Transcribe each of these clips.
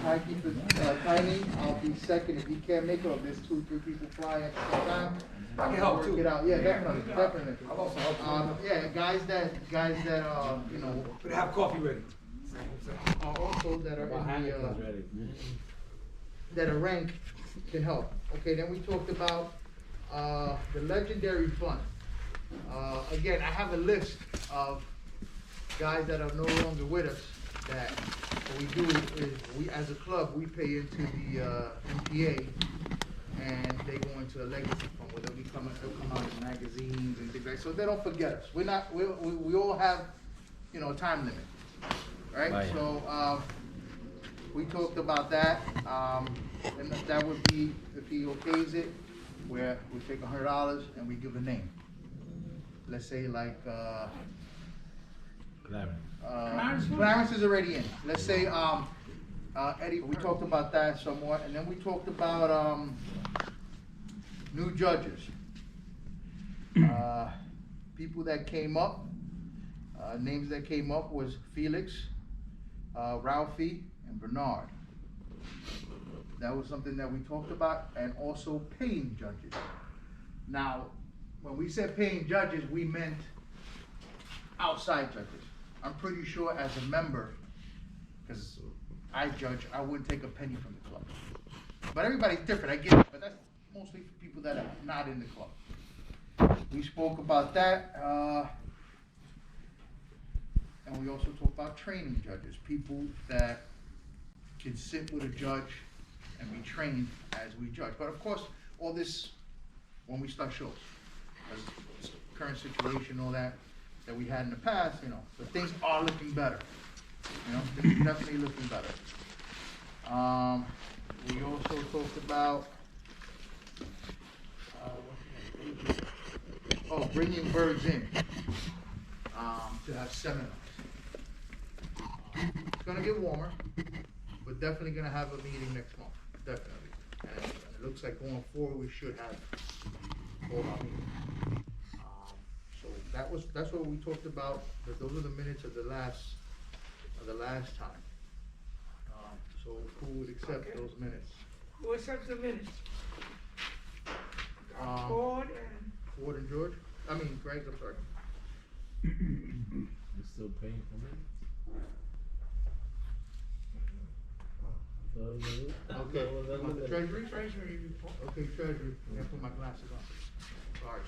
Timekeeper, Tiny, I'll be second. If he can't make it, or if there's 2 or 3 people flying at the same time, I can help too. It out. Yeah, definitely, definitely. Yeah, guys that you know, But have coffee ready. Also that are in the that are ranked can help. Okay, then we talked about the legendary fund. Again, I have a list of guys that are no longer with us. That what we do is we, as a club, we pay into the MPA, and they go into a legacy fund where they'll come out in magazines and things like that. So they don't forget us. We're not. We all have, you know, a time limit, right? So we talked about that, and that would be if he okays it, where we take $100 and we give a name. Let's say like. Clarence is already in. Let's say Eddie, we talked about that somewhat, and then we talked about new judges. People that came up, names that came up was Felix, Ralphie, and Bernard. That was something that we talked about, and also paying judges. Now, when we said paying judges, we meant outside judges. I'm pretty sure as a member, because I judge, I wouldn't take a penny from the club. But everybody's different, I get it, but that's mostly for people that are not in the club. We spoke about that, and we also talked about training judges, people that can sit with a judge and be trained as we judge. But of course, all this, when we start shows, because current situation, all that we had in the past, you know, so things are looking better. You know, things are definitely looking better. We also talked about bringing birds in to have seminars. It's gonna get warmer, but definitely gonna have a meeting next month, definitely. And it looks like going forward, we should have all our meetings. So that's what we talked about. Those are the minutes of the last time. So who would accept those minutes? Who accepts the minutes? Ford and George? I mean, Greg, I'm sorry. You're still paying for minutes? Okay, the treasury? Treasury report. Okay, treasury. I gotta put my glasses on. Sorry.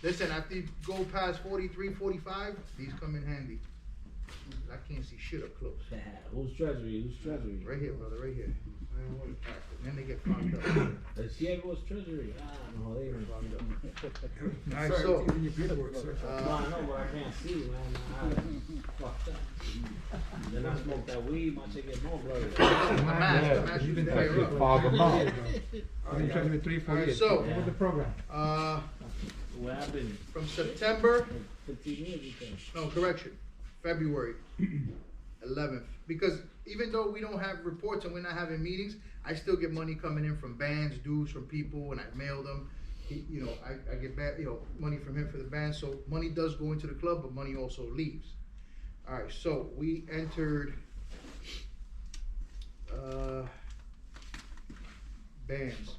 Listen, after you go past 43, 45, these come in handy. I can't see shit up close. Who's treasury? Who's treasury? Right here, brother, right here. Right, then they get fogged up. The Sierra's treasury. No, they even fogged up. Alright, so. No, I know, but I can't see, man. Fucked up. Then I smoke that weed, my shit get more blurry. The mask you didn't clear up. Fog them up. Alright, so. What's the program? What happened? From September, 15 years you think. no, correction, February 11th. Because even though we don't have reports and we're not having meetings, I still get money coming in from bands, dues from people, and I mail them. You know, I get money from him for the band. So money does go into the club, but money also leaves. All right, so we entered bands.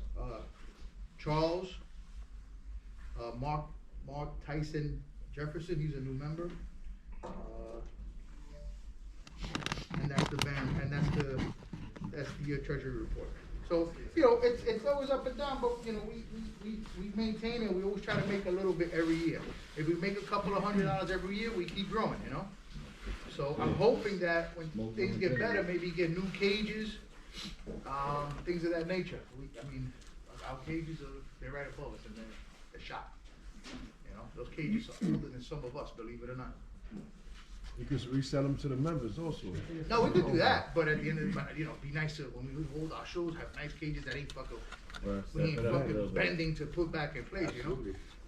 Charles, Mark Tyson Jefferson, he's a new member. And that's the band, and that's the treasury report. So, you know, it's always up and down, but you know, we maintain it. We always try to make a little bit every year. If we make a couple of $100 every year, we keep growing, you know. So I'm hoping that when things get better, maybe get new cages, things of that nature. I mean, our cages they're right above us in the shop. You know, those cages are older than some of us, believe it or not. You can resell them to the members also. No, we could do that, but at the end of the, you know, be nice to, when we hold our shows, have nice cages that ain't fucking, we ain't fucking bending to put back in place, you know?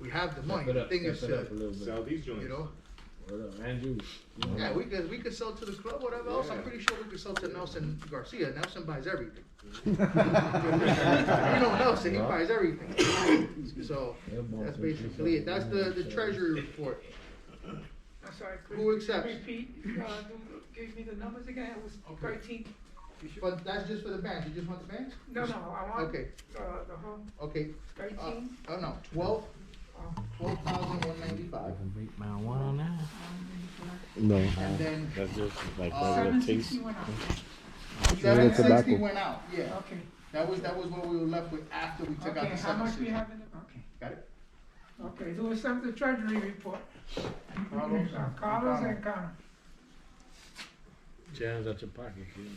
We have the money, the thing is to, Sell these joints. you know? Andrew. Yeah, we could sell to the club, whatever else. I'm pretty sure we could sell to Nelson Garcia. Nelson buys everything. You know Nelson, he buys everything. So that's basically it. That's the treasury report. I'm sorry, Chris. Who accepts? Repeat, give me the numbers again, it was Okay. 13. But that's just for the bands, you just want the bands? No, I want, Okay. the whole Okay, 13. oh no, 12, Oh. 12,195. Marijuana now? No. And then That's just like Uh, regular taste. 760 went out. 760 tobacco. went out, yeah. Okay, That was what we were left with after we took out okay, the how much we 760. have in the, okay. Got it? Okay, so let's have the treasury report. Carlos? Carlos and Connor. Jams at your pocket, kid.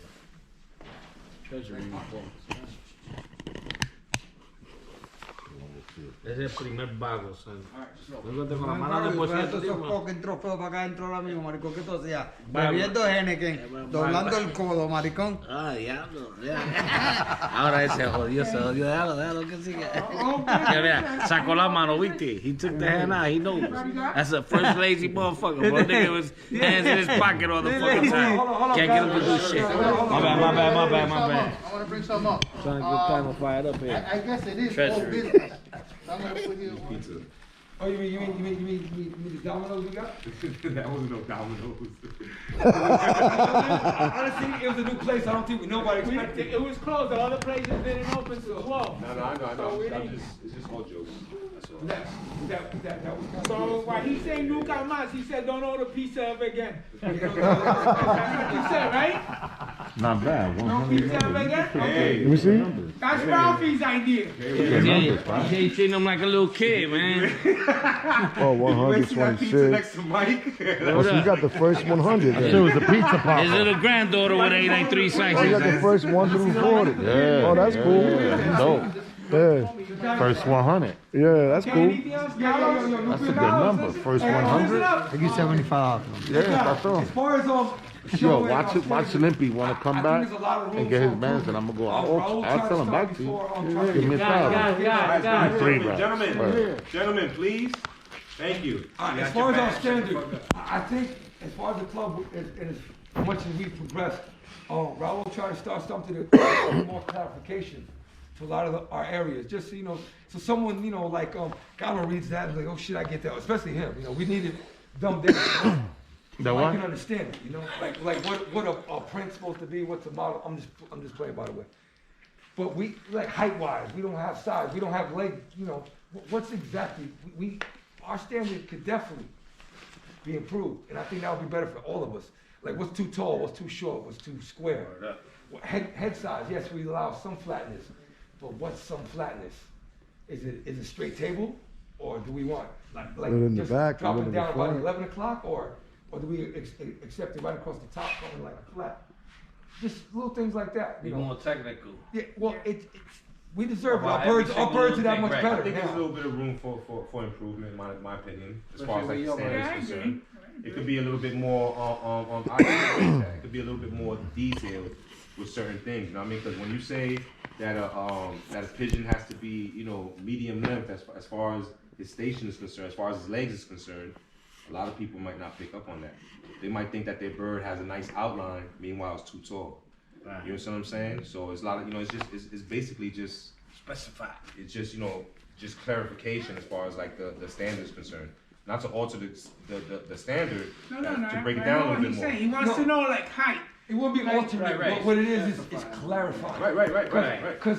Treasury report. Ese es el primer vago, son. Luego te con la mano de por ciento, Esos tío, fucking trofeos para acá adentro ahora mismo, maricón, ¿qué tú hacías? Vago. Bebiendo Henneken, doblando el codo, maricón. Ah, diablo, ahora ese se jodió, déjalo que sigue. Que vea, sacó la mano, viste. He took the hand out, he knows. That's the first lazy motherfucker, bro. Nigga was hands in his pocket all the fucking time. Can't get him to do shit. My bad. I wanna bring something up. Trying to get time to fire it up here. I guess it is all Treasury. business. So I'm gonna put here. Oh, you mean the dominoes we got? That wasn't no dominoes. Honestly, it was a new place. I don't think nobody expected. It was closed, the other places didn't open till 12. No, I know. So we I'm didn't- it's just all jokes. That's all. That was kind of. So while he said nunca más, he said don't order pizza ever again. That's what you said, right? Not bad. No pizza ever again? Okay. Let me see. That's Ralphie's idea. He treating him like a little kid, man. Oh, Wait, see that pizza 126. next to Mike? Oh, so you got the first 100 It then. was a pizza pop. His little granddaughter with 83 Oh, you slices. got the first 1 through 40. Yeah. Oh, that's cool. Yeah, dope. Yeah, First 100. yeah, that's cool. Anything else, Carlos? That's a good number. First 100. I give 75. Yeah, that's all. As far as Yo, watch Limpy want to come back and get his bands, and I'm gonna go. I'll sell him back to you. Give me $1,000. Three, bro. Gentlemen, please. Thank you. As far as our standard, I think as far as the club, and as much as we've progressed, Raul tried to start something to get more clarification to a lot of our areas. Just so you know, so someone like Ghana reads that and like, oh shit, I get that. Especially him. We need it dumbed down. The I what? can understand it. Like what a print's supposed to be, what's a model. I'm just playing, by the way. But we like height wise, we don't have size, we don't have leg. What's exactly our standard could definitely be improved, and I think that would be better for all of us. Like what's too tall, what's too short, what's too square. Head size, yes, we allow some flatness, but what's some flatness? Is it straight table, or do we want like in the just back, drop a it little down in about front. 11 o'clock, or do we accept it right across the top, something like a flat? Just little things like that, Be more technical. Yeah, well, we deserve it. About Our every birds are single that thing, much right. better I think there's a now. little bit of room for improvement, in my opinion, as far as like the Especially standard Yeah, I is agree. concerned. It could be a little bit more I agree with that. It could be a little bit more detailed with certain things. You know what I mean? Because when you say that a pigeon has to be medium length as far as his station is concerned, as far as his legs is concerned, a lot of people might not pick up on that. They might think that their bird has a nice outline, meanwhile it's too tall. Right. You know what I'm saying? So it's a lot of it's basically just Specify. it's just just clarification as far as like the standard is concerned. Not to alter the standard, No, to break it I down know a what little bit he's more. saying. He wants to know like height. It wouldn't be alternate, right. but what it is clarifying. Right. Because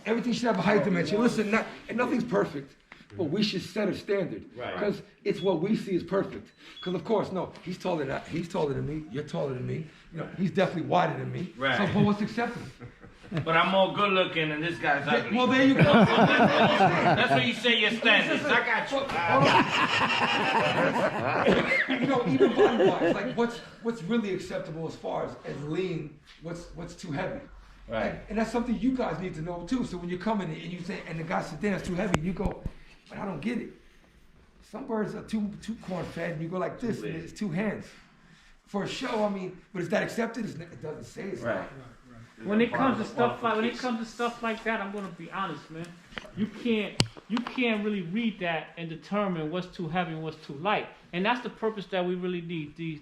everything should have a height dimension. Listen, and nothing's perfect, but we should set a standard. Right. Because it's what we see as perfect. Because of course, no, he's taller than me, you're taller than me. He's definitely wider than me. Right. So, but what's acceptable? But I'm more good looking and this guy's ugly. Well, there you go. That's what you say your standards. I got you. Even body-wise, like what's really acceptable as far as lean, what's too heavy. Right. And that's something you guys need to know too. So when you come in and you say, and the guy says, damn, it's too heavy, you go, but I don't get it. Some birds are too corn-fed, and you go like this, and it's two hands. For a show, I mean, but is that accepted? It doesn't say it's Right. not. When it comes to stuff like that, I'm gonna be honest, man. You can't really read that and determine what's too heavy and what's too light. And that's the purpose that we really need these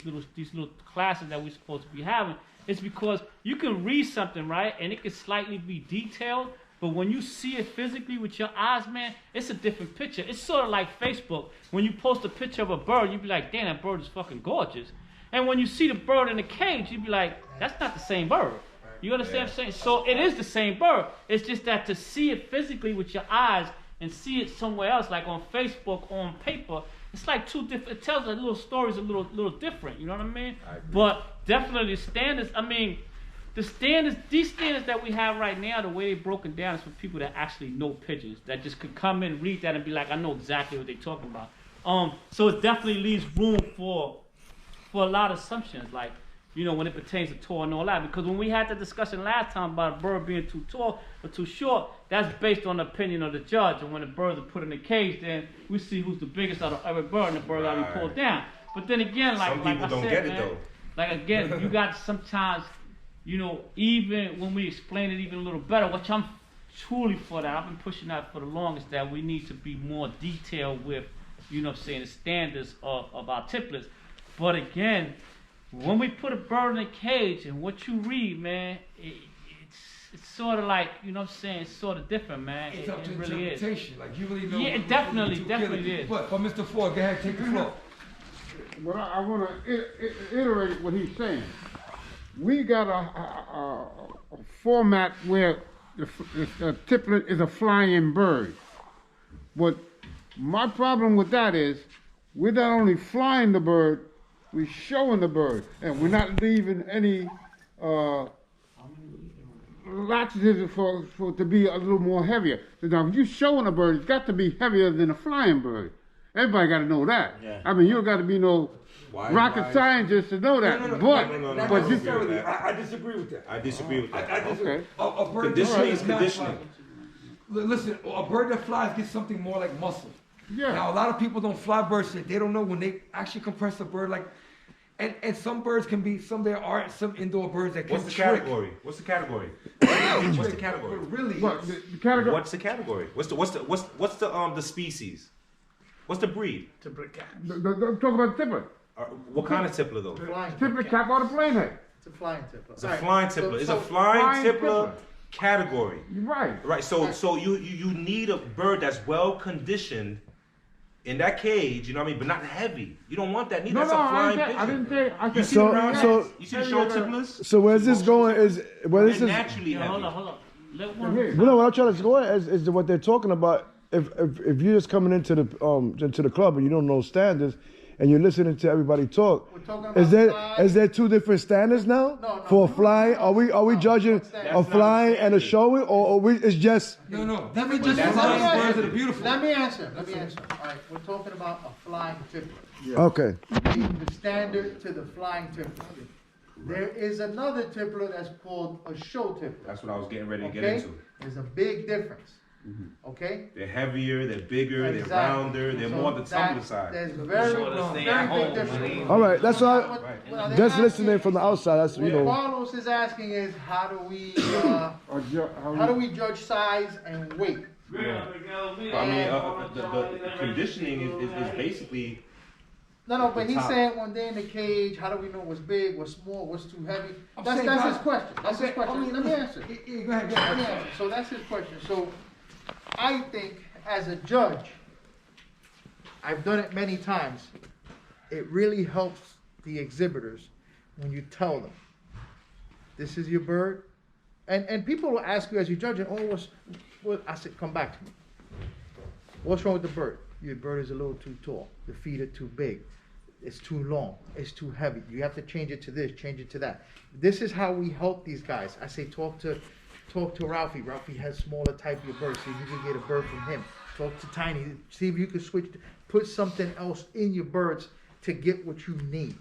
little classes that we're supposed to be having. It's because you can read something, right, and it can slightly be detailed, But when you see it physically with your eyes, man, it's a different picture. It's sort of like Facebook. When you post a picture of a bird, you be like, damn, that bird is fucking gorgeous. And when you see the bird in the cage, you be like, that's not the same bird. You understand what I'm saying? So it is the same bird. It's just that to see it physically with your eyes and see it somewhere else, like on Facebook, on paper, it's like two different. It tells a little stories a little different. You know what I mean? But definitely the standards. I mean, the standards. These standards that we have right now, the way they're broken down, is for people that actually know pigeons, that just could come in, read that, and be like, I know exactly what they're talking about. So it definitely leaves room for a lot of assumptions, like, you know, when it pertains to tall and all that. Because when we had the discussion last time about a bird being too tall or too short, that's based on the opinion of the judge. And when the birds are put in the cage, then we see who's the biggest out of every bird, and the bird got to be pulled down. But then again, like Some people I don't said, get it man, though. like again, you got sometimes, you know, even when we explain it even a little better, which I'm truly for that. I've been pushing that for the longest, that we need to be more detailed with, you know what I'm saying, the standards of our tipplers. But again, when we put a bird in a cage and what you read, man, it's sort of like, you know what I'm saying, it's sort of different, man. It's up to really interpretation. is. Like, you really know. Yeah, it definitely is. But Mr. Ford, go ahead, take the floor. But I want to iterate what he's saying. We got a format where the tipplet is a flying bird. But my problem with that is we're not only flying the bird, we're showing the bird, and we're not leaving any laxatives for it to be a little more heavier. So now, if you're showing a bird, it's got to be heavier than a flying bird. Everybody got to know that. Yeah. I mean, you don't got to be no rocket scientist to know that. Not necessarily. I disagree with that. I disagree with that. Okay. A bird Conditioning that is conditioning. Listen, a bird that flies gets something more like muscle. Yeah. Now, a lot of people don't fly birds. They don't know when they actually compress a bird. Like, and some birds can be, some there are some indoor birds that can What's the trick. category? What's the category? What's the category? But really, What, the category? What's the category? What's the species? What's the breed? I'm talking about the tipplet. What kind of tippler though? Flying. Tipplet cap on the plane head. It's a flying tippler. It's a Alright, flying so- tippler. It's so- a flying tippler tippler. category. You're right. Right. So you need a bird that's well conditioned in that cage. You know what I mean? But not heavy. You don't want that. Neither. That's a flying pigeon. I didn't say. I You said see So- the round so- you see the show tipplers? So where's this going? Where this They're is? naturally Yeah, heavy. hold on. Let one. Here. You know what I'm trying to go at is what they're talking about. If you're just coming into the club and you don't know standards, and you're listening to everybody talk, We're talking about is size. there two different standards now No, for no, flying? no, Are we no, judging what's that? a flying and a showing, or it's just? no. Let me Just just flying let me birds answer. that are beautiful. Let me answer. All right, we're talking about a flying tippler. Okay. The standard to the flying tippler. There is another tippler that's called a show tippler. That's what I was getting ready to get Okay? into. There's a big difference. Okay? They're heavier, they're bigger, Exactly. they're rounder, they're So more the tumbler that- side. There's very, Sure to stay very at big home, difference. All right. That's why. What they're Just asking- listening from the outside. That's What you know. Carlos is asking is how do we judge size and weight? I mean, the conditioning is basically No, but he's top. saying one day in the cage, how do we know what's big, what's small, what's too heavy? I'm That's saying, his guys, question. That's his question. Let me answer. Yeah, go ahead. Let me answer. So that's his question. So I think as a judge, I've done it many times. It really helps the exhibitors when you tell them, this is your bird. And people will ask you as you judge it, I said, come back to me. What's wrong with the bird? Your bird is a little too tall. The feet are too big. It's too long. It's too heavy. You have to change it to this, change it to that. This is how we help these guys. I say, talk to Ralphie. Ralphie has smaller type of birds. See if you can get a bird from him. Talk to Tiny. See if you can put something else in your birds to get what you need.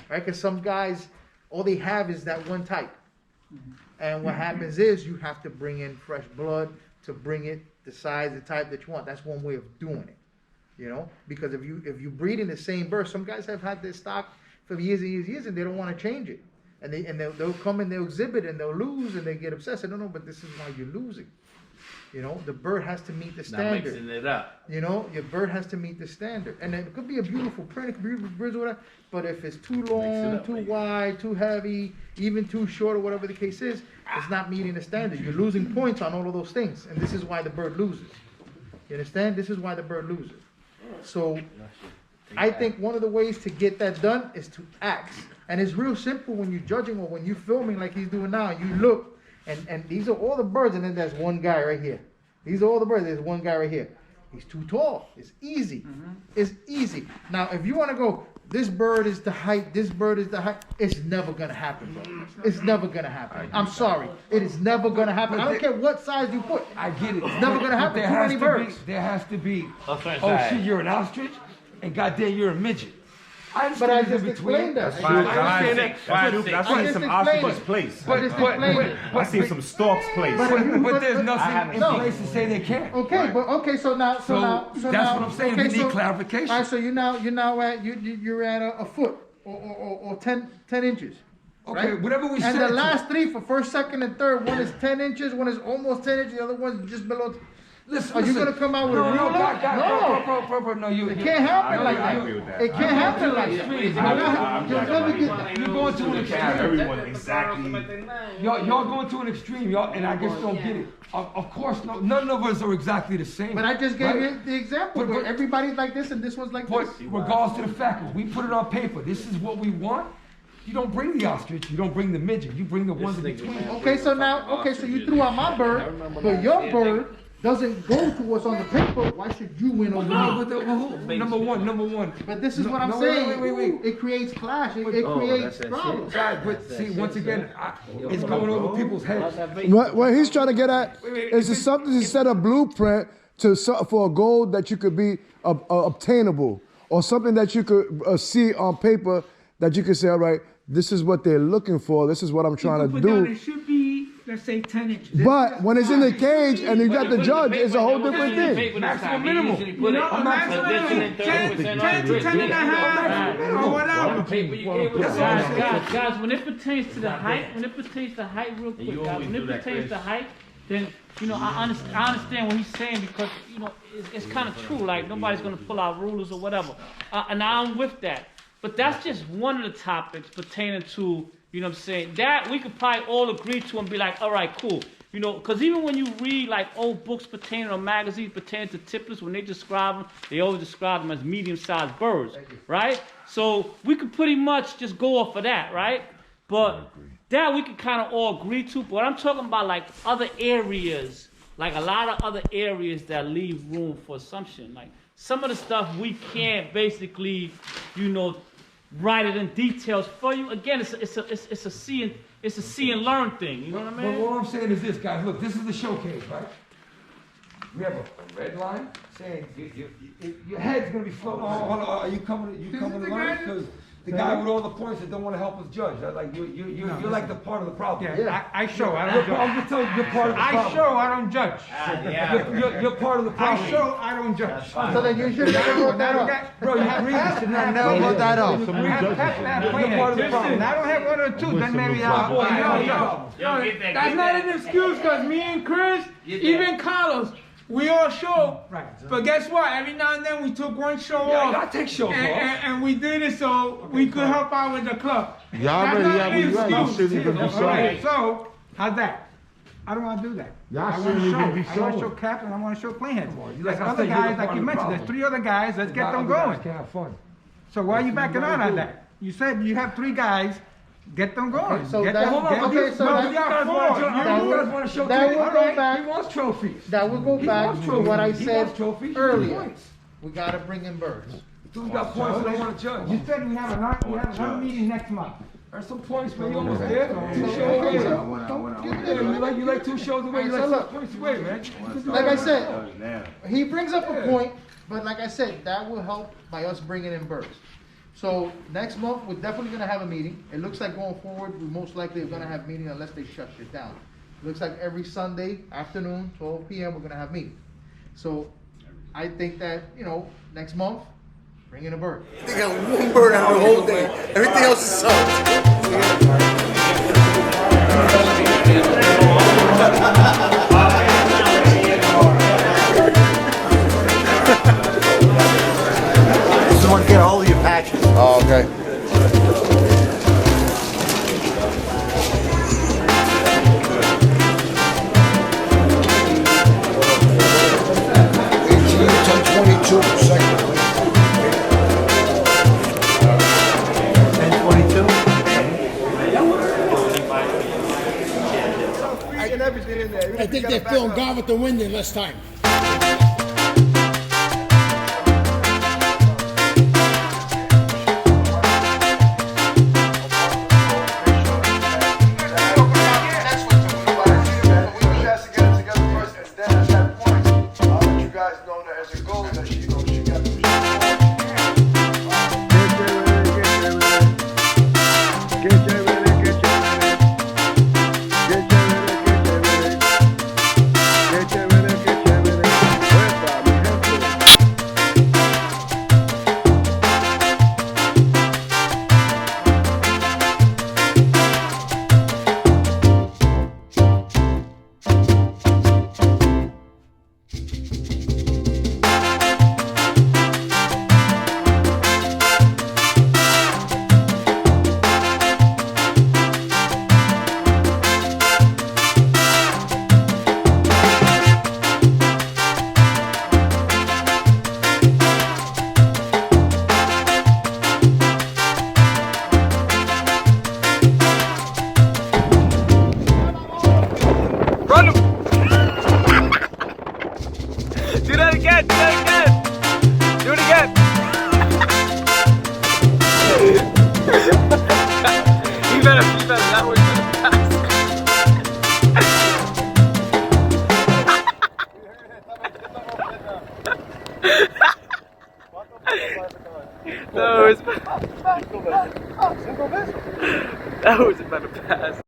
Right? Because some guys, all they have is that one type. And what happens is you have to bring in fresh blood to bring it the size, the type that you want. That's one way of doing it. You know, because if you breed in the same bird, some guys have had their stock for years and years and years, and they don't want to change it, and they'll come and they'll exhibit and they'll lose and they get obsessed. I don't know, but this is why you're losing. You know, the bird has to meet the Not standard. mixing it up. You know, your bird has to meet the standard. And it could be a beautiful print, it could be beautiful birds or whatever, but if it's too long, too wide, too heavy, even too short or whatever the case is, it's not meeting the standard. You're losing points on all of those things, and this is why the bird loses. You understand? This is why the bird loses. So, I think one of the ways to get that done is to ask. And it's real simple when you're judging or when you're filming like he's doing now, you look, and these are all the birds, and then there's one guy right here. These are all the birds, there's one guy right here. He's too tall. It's easy. It's easy. Now, if you want to go, this bird is the height, this bird is the height, it's never going to happen, bro. It's never going to happen. I'm sorry. It is never going to happen. I don't care what size you put. I get it. It's never going to happen. Too many birds. There has to be, oh shit, you're an ostrich, and goddamn, you're a midget. But I just explained that. That's why some ostriches place. I seen some storks place. But there's nothing in place to say they can't. Okay, but okay, so now, that's what I'm saying. We need clarification. All right, so you're now at you're at a foot or 10 inches. Okay, right? whatever we said. And the last three for first, second, and third, one is 10 inches, one is almost 10 inches, the other one's just below. Are you gonna come out with a ruler? No, no, you. It can't happen like that. It can't happen like that. You're going to an extreme. Everyone exactly. Y'all going to an extreme, y'all, and I just don't get it. Of course, none of us are exactly the same. But I just gave you the example. But everybody's like this, and this one's like this. Regardless to the fact, if we put it on paper, this is what we want. You don't bring the ostrich, you don't bring the midget, you bring the ones in between. Okay, so you threw out my bird, but your bird doesn't go to what's on the paper. Why should you win over me? Number one. But this is what I'm saying. Wait. It creates clash. It creates problems. But see, once again, it's going over people's heads. What he's trying to get at is something to set a blueprint for a goal that you could be obtainable, or something that you could see on paper that you could say, all right, this is what they're looking for. This is what I'm trying to do. It should be, let's say, 10 inches. But when it's in the cage and you got the judge, it's a whole different thing. Maximum minimum. You know, maximum 10 to 10 and a half, or whatever. Guys, when it pertains to the height, real quick, guys, when it pertains to height, then, you know, I understand what he's saying, because, you know, it's kind of true. Like, nobody's going to pull out rulers or whatever. And I'm with that. But that's just one of the topics pertaining to, you know what I'm saying, that we could probably all agree to and be like, all right, cool. You know, because even when you read like old books pertaining or magazines pertaining to tipplers, when they describe them, they always describe them as medium-sized birds, right? So we could pretty much just go off of that, right? But that we could kind of all agree to. But I'm talking about like other areas, like a lot of other areas that leave room for assumption. Like some of the stuff we can't basically, you know, write it in details for you. Again, it's a see and learn thing. You know what I mean? But what I'm saying is this, guys. Look, this is the showcase, right? We have a red line saying your head's gonna be floating. Are you coming? You coming to learn? Because the guy with all the points that don't want to help us judge. Like you're like the part of the problem. Yeah. I show. I don't judge. I'm just telling you, you're part of the problem. I show. I don't judge. You're part of the problem. I show. I don't judge. So then you should never wrote that up. Bro, you should never wrote that up. You're part of the problem. I don't have one or two. Then maybe that's not an excuse, because me and Chris, even Carlos, we all show. Right. But guess what? Every now and then we took one show off. I take shows off. And we did it so we could help out with the club. Y'all already have right. You shouldn't even be sorry. So, how's that? I don't want to do that. I want to show. I want to show caps and I want to show plain heads. There's other guys, like you mentioned, there's 3 other guys. Let's get them going. Have fun. So why are you backing out on that? You said you have 3 guys. Get them going. So get that, them, okay, so you guys want to show that will go back. He wants trophies. That will go back to what I said earlier. We gotta bring in birds. Dude's got points that I want to judge. You said we have another meeting next month. There's some points, man. You almost there. 2 shows away. You like 2 shows away. You like 6 points away, man. Like I said, he brings up a point, but like I said, that will help by us bringing in birds. So next month, we're definitely going to have a meeting. It looks like going forward, we most likely are going to have a meeting unless they shut shit down. It looks like every Sunday afternoon, 12 p.m., we're going to have meetings. So I think that, you know, next month, bring in a bird. They got 1 bird out of the whole day. Everything else is sucked. 10:22, second. 10:22. I think they're feeling Gone with the Wind in less time. Do that again, do that again. Do it again. He better, that was that was a better pass.